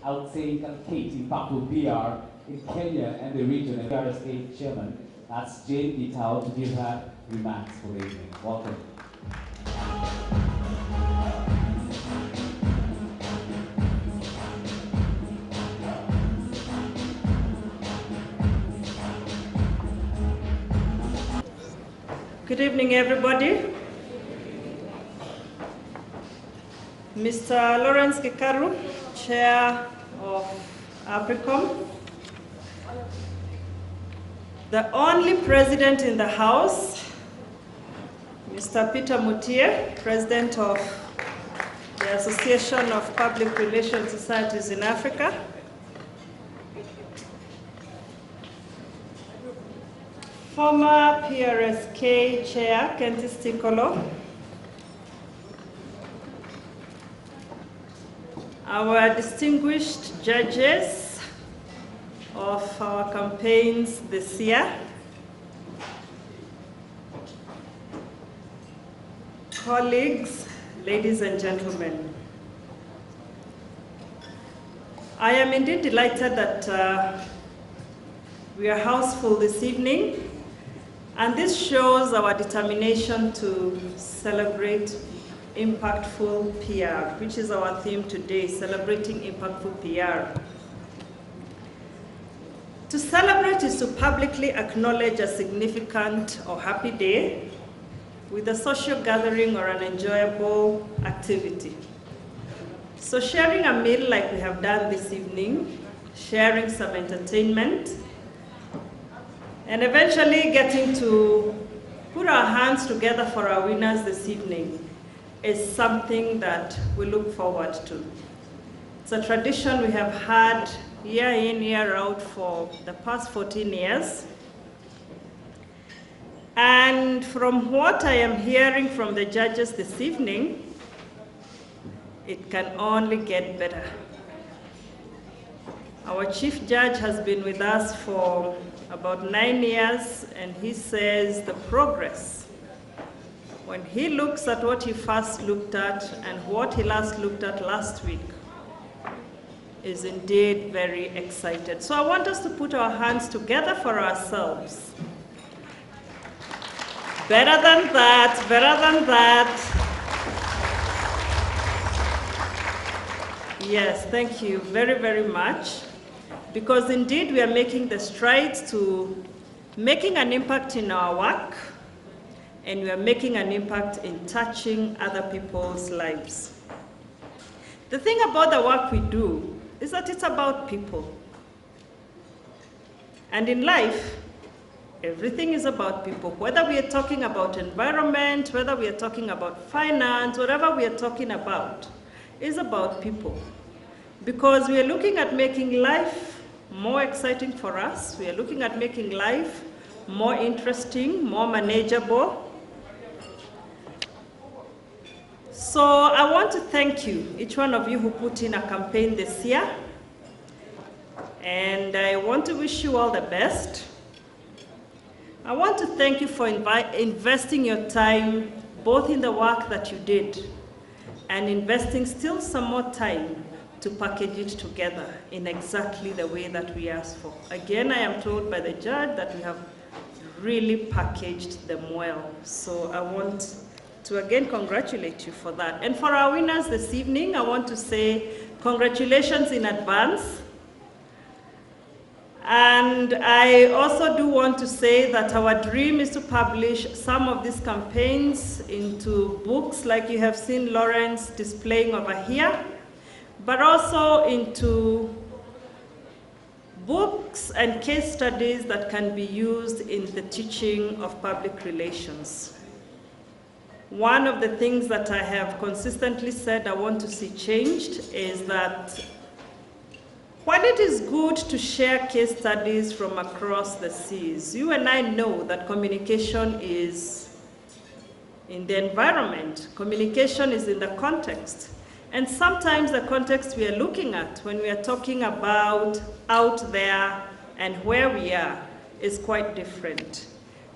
I would say, case impactful PR in Kenya and the region, and PRSK chairman, that's Jane Gitau, to give her remarks for the evening. Welcome. Good evening, everybody. Mr. Lawrence Gikaru, Chair of APRICOM, the only president in the House, Mr. Peter Mutie, President of the Association of Public Relations Societies in Africa, former PRSK Chair, Kentis Tikolo, our distinguished judges of our campaigns this year, colleagues, ladies and gentlemen, I am indeed delighted that we are houseful this evening, and this shows our determination to celebrate impactful PR, which is our theme today, celebrating impactful PR. To celebrate is to publicly acknowledge a significant or happy day with a social gathering or an enjoyable activity. So sharing a meal like we have done this evening, sharing some entertainment, and eventually getting to put our hands together for our winners this evening is something that we look forward to. It's a tradition we have had year in, year out for the past 14 years. And from what I am hearing from the judges this evening, it can only get better. Our chief judge has been with us for about 9 years, and he says the progress, when he looks at what he first looked at and what he last looked at last week, is indeed very excited. So I want us to put our hands together for ourselves. Better than that, better than that. Yes, thank you very, very much. Because indeed we are making the strides to making an impact in our work, and we are making an impact in touching other people's lives. The thing about the work we do is that it's about people. And in life, everything is about people. Whether we are talking about environment, whether we are talking about finance, whatever we are talking about is about people. Because we are looking at making life more exciting for us. We are looking at making life more interesting, more manageable. So I want to thank you, each one of you who put in a campaign this year. And I want to wish you all the best. I want to thank you for investing your time, both in the work that you did and investing still some more time to package it together in exactly the way that we asked for. Again, I am told by the judge that we have really packaged them well. So I want to again congratulate you for that. And for our winners this evening, I want to say congratulations in advance. And I also do want to say that our dream is to publish some of these campaigns into books like you have seen Lawrence displaying over here, but also into books and case studies that can be used in the teaching of public relations. One of the things that I have consistently said I want to see changed is that while it is good to share case studies from across the seas, you and I know that communication is in the environment. Communication is in the context. And sometimes the context we are looking at when we are talking about out there and where we are is quite different.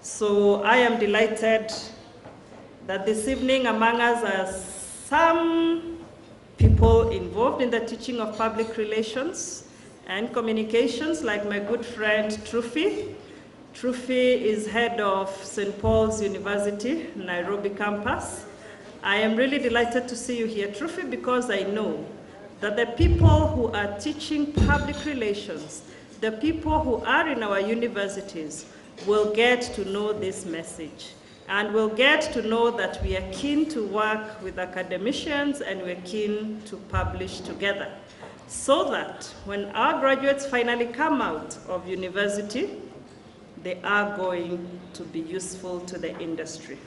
So I am delighted that this evening among us are some people involved in the teaching of public relations and communications, like my good friend Trufi. Trufi is head of St. Paul's University, Nairobi campus. I am really delighted to see you here, Trufi, because I know that the people who are teaching public relations, the people who are in our universities, will get to know this message and will get to know that we are keen to work with academicians and we're keen to publish together, so that when our graduates finally come out of university, they are going to be useful to the industry.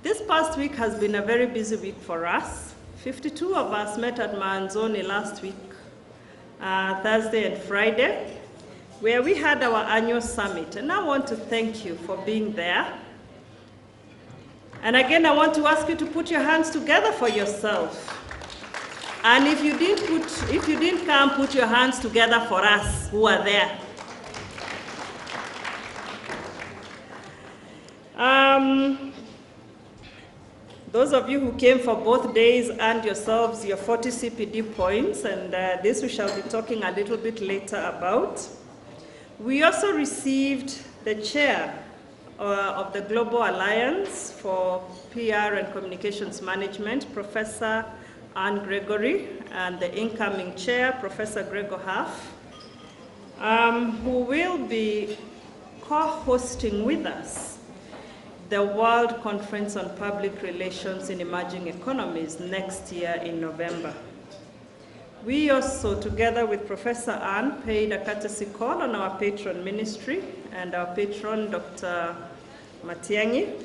This past week has been a very busy week for us. 52 of us met at Manzoni last week, Thursday and Friday, where we had our annual summit. And I want to thank you for being there. And again, I want to ask you to put your hands together for yourself. And if you didn't come, put your hands together for us who are there. Those of you who came for both days earned yourselves your 40 CPD points, and this we shall be talking a little bit later about. We also received the chair of the Global Alliance for PR and Communications Management, Professor Anne Gregory, and the incoming chair, Professor Gregor Huff, who will be co-hosting with us the World Conference on Public Relations in Emerging Economies next year in November. We also, together with Professor Anne, paid a courtesy call on our patron ministry and our patron, Dr. Matiang'i.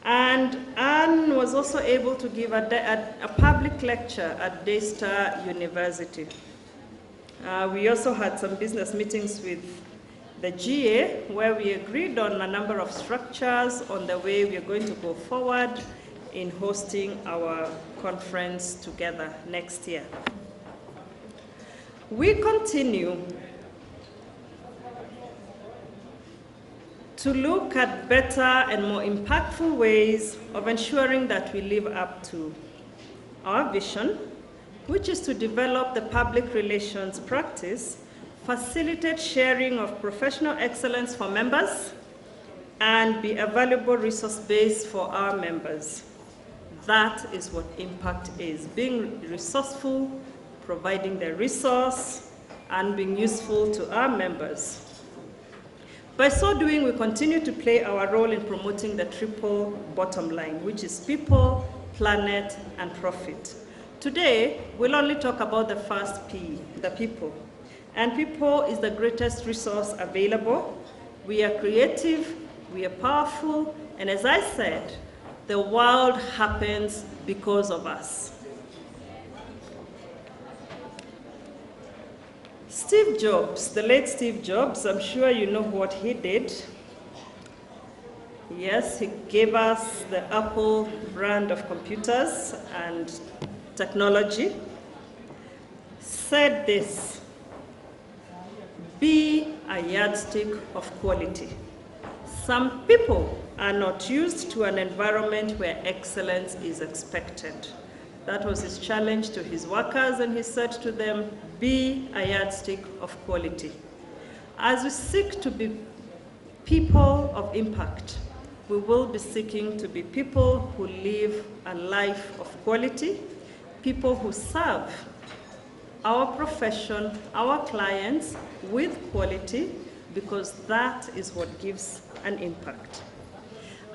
And Anne was also able to give a public lecture at Daystar University. We also had some business meetings with the GA, where we agreed on a number of structures on the way we are going to go forward in hosting our conference together next year. We continue to look at better and more impactful ways of ensuring that we live up to our vision, which is to develop the public relations practice, facilitate sharing of professional excellence for members, and be a valuable resource base for our members. That is what impact is, being resourceful, providing the resource, and being useful to our members. By so doing, we continue to play our role in promoting the triple bottom line, which is people, planet, and profit. Today, we'll only talk about the first P, the people. And people is the greatest resource available. We are creative, we are powerful, and as I said, the world happens because of us. Steve Jobs, the late Steve Jobs, I'm sure you know what he did. Yes, he gave us the Apple brand of computers and technology. Said this: be a yardstick of quality. Some people are not used to an environment where excellence is expected. That was his challenge to his workers, and he said to them, be a yardstick of quality. As we seek to be people of impact, we will be seeking to be people who live a life of quality, people who serve our profession, our clients with quality, because that is what gives an impact.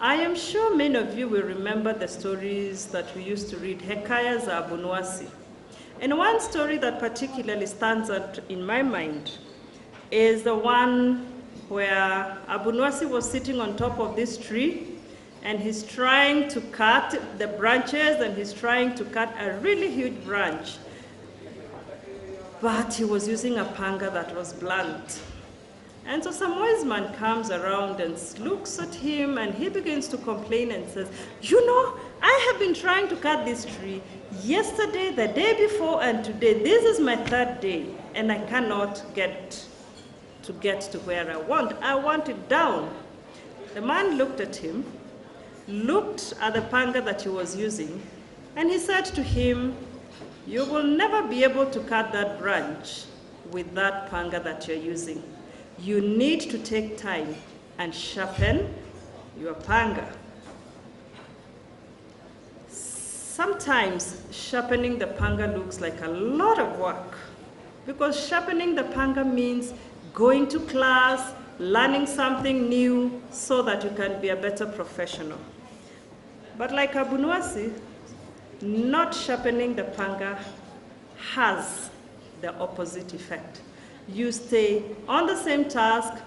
I am sure many of you will remember the stories that we used to read, Hekaya za Abunuwasi. And one story that particularly stands out in my mind is the one where Abunuwasi was sitting on top of this tree, and he's trying to cut the branches, and he's trying to cut a really huge branch. But he was using a panga that was blunt. And so some wise man comes around and looks at him, and he begins to complain and says, you know, I have been trying to cut this tree yesterday, the day before, and today. This is my third day, and I cannot get to where I want. I want it down. The man looked at him, looked at the panga that he was using, And he said to him, "You will never be able to cut that branch with that panga that you're using. You need to take time and sharpen your panga." Sometimes sharpening the panga looks like a lot of work, because sharpening the panga means going to class, learning something new so that you can be a better professional. But like Abunwasi, not sharpening the panga has the opposite effect. You stay on the same task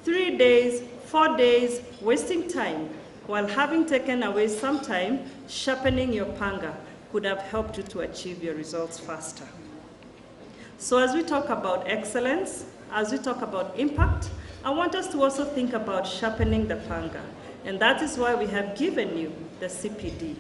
3 days, 4 days, wasting time, while having taken away some time, sharpening your panga could have helped you to achieve your results faster. So as we talk about excellence, as we talk about impact, I want us to also think about sharpening the panga. And that is why we have given you the CPD,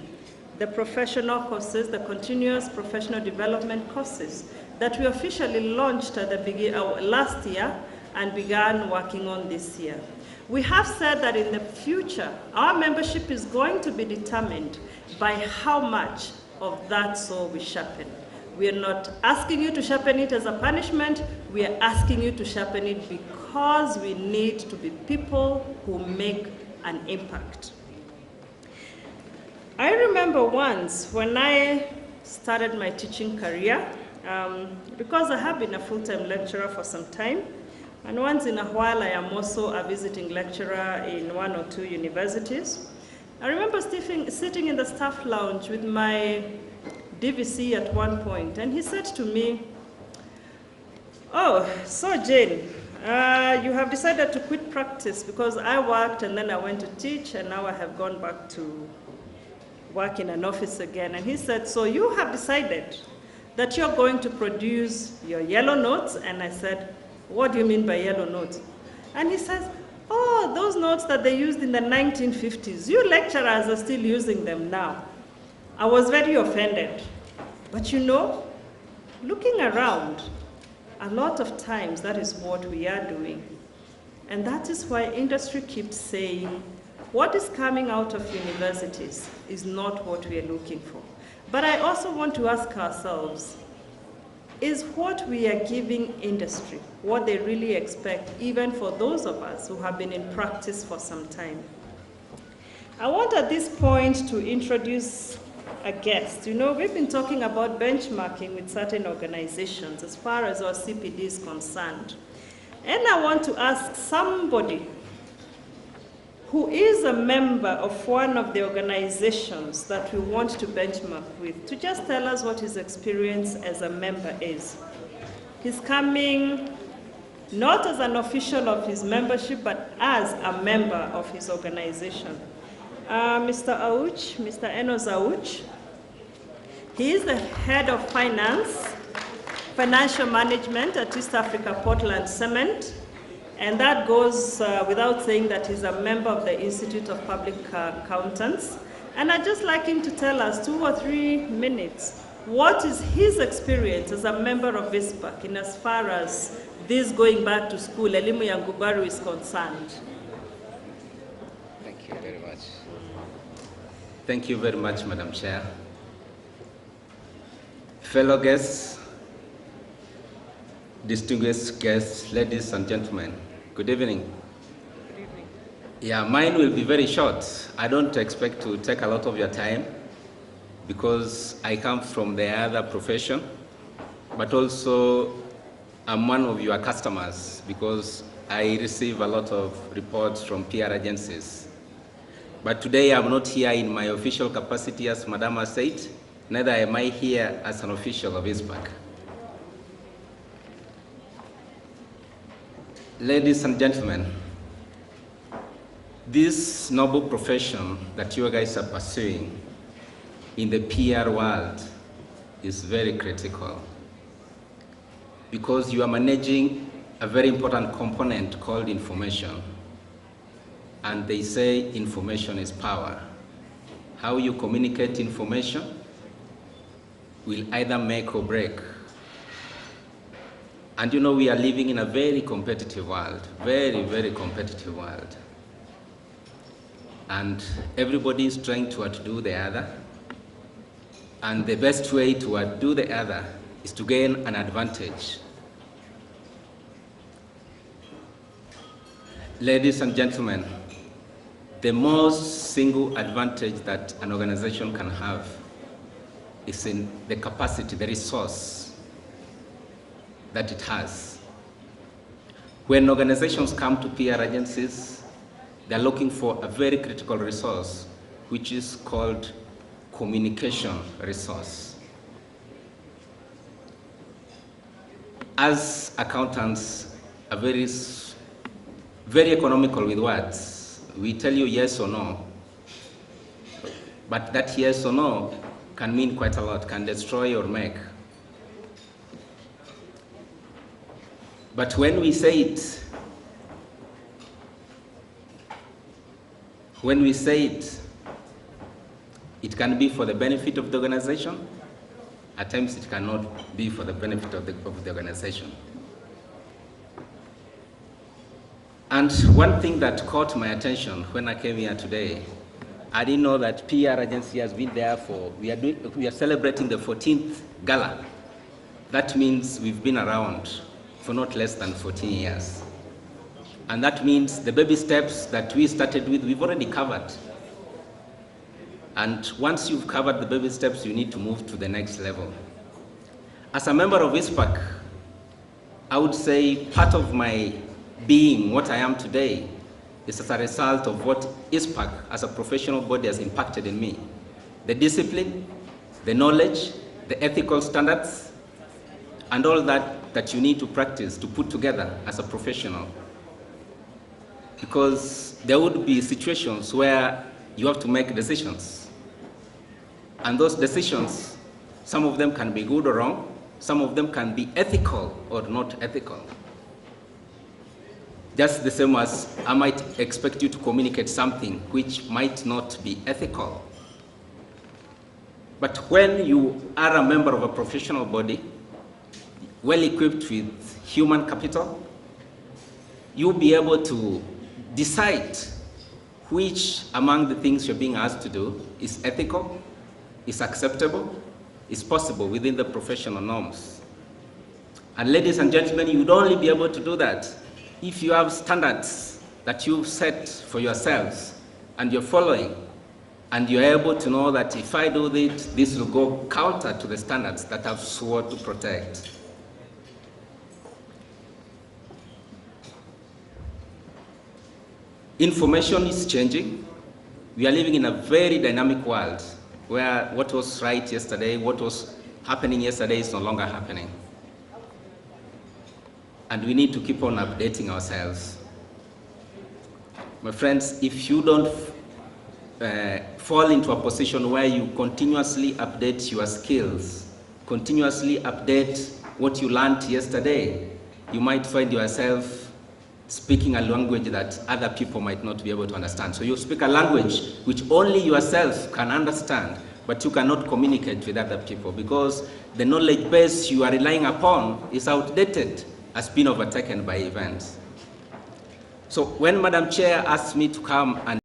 the professional courses, the continuous professional development courses that we officially launched at the last year and began working on this year. We have said that in the future, our membership is going to be determined by how much of that soul we sharpen. We are not asking you to sharpen it as a punishment. We are asking you to sharpen it because we need to be people who make an impact. I remember once when I started my teaching career, because I have been a full-time lecturer for some time, and once in a while I am also a visiting lecturer in 1 or 2 universities. I remember sitting in the staff lounge with my DVC at one point, and he said to me, "Oh, so Jane, you have decided to quit practice, because I worked and then I went to teach and now I have gone back to work in an office again." And he said, "So you have decided that you're going to produce your yellow notes?" And I said, "What do you mean by yellow notes?" And he says, "Oh, those notes that they used in the 1950s. You lecturers are still using them now." I was very offended. But you know, looking around, a lot of times that is what we are doing. And that is why industry keeps saying, what is coming out of universities is not what we are looking for. But I also want to ask ourselves, is what we are giving industry what they really expect, even for those of us who have been in practice for some time? I want at this point to introduce a guest. You know, we've been talking about benchmarking with certain organizations as far as our CPD is concerned. And I want to ask somebody who is a member of one of the organizations that we want to benchmark with to just tell us what his experience as a member is. He's coming not as an official of his membership, but as a member of his organization. Mr. Auch, Mr. Enos Auch. He is the head of financial management at East Africa Portland Cement. And that goes without saying that he's a member of the Institute of Public Accountants. And I'd just like him to tell us 2 or 3 minutes, what is his experience as a member of ISPAC in as far as this going back to school, Elimu ya Ngubaru, is concerned. Thank you very much. Thank you very much, Madam Chair. Fellow guests, distinguished guests, ladies and gentlemen, good evening. Good evening. Yeah, mine will be very short. I don't expect to take a lot of your time because I come from the other profession, but also I'm one of your customers because I receive a lot of reports from PR agencies. But today I'm not here in my official capacity, as Madam has said, neither am I here as an official of ISPAC. Ladies and gentlemen, this noble profession that you guys are pursuing in the PR world is very critical because you are managing a very important component called information. And they say information is power. How you communicate information will either make or break. And you know, we are living in a very competitive world, very, very competitive world. And everybody is trying to outdo the other. and the best way to do the other is to gain an advantage. Ladies and gentlemen, the most single advantage that an organization can have is in the capacity, the resource that it has. When organizations come to PR agencies, they're looking for a very critical resource, which is called communication resource. As accountants are very economical with words. We tell you yes or no, but that yes or no can mean quite a lot, can destroy or make. But when we say it, it can be for the benefit of the organization. At times it cannot be for the benefit of the organization. And one thing that caught my attention when I came here today, I didn't know that PR agency has been there for, we are celebrating the 14th gala. That means we've been around for not less than 14 years. And that means the baby steps that we started with, we've already covered. And once you've covered the baby steps, you need to move to the next level. As a member of ISPAC, I would say part of my being what I am today is as a result of what ISPAC as a professional body has impacted in me. The discipline, the knowledge, the ethical standards, and all that you need to practice to put together as a professional. Because there would be situations where you have to make decisions. And those decisions, some of them can be good or wrong, some of them can be ethical or not ethical. Just the same as I might expect you to communicate something which might not be ethical. But when you are a member of a professional body, well equipped with human capital, you'll be able to decide which among the things you're being asked to do is ethical, is acceptable, is possible within the professional norms. And ladies and gentlemen, you would only be able to do that if you have standards that you've set for yourselves and you're following, and you're able to know that if I do this will go counter to the standards that I've sworn to protect. Information is changing. We are living in a very dynamic world where what was right yesterday, what was happening yesterday is no longer happening. And we need to keep on updating ourselves. My friends, if you don't fall into a position where you continuously update your skills, continuously update what you learned yesterday, you might find yourself speaking a language that other people might not be able to understand. So you speak a language which only yourself can understand, but you cannot communicate with other people because the knowledge base you are relying upon is outdated, has been overtaken by events. So when Madam Chair asked me to come and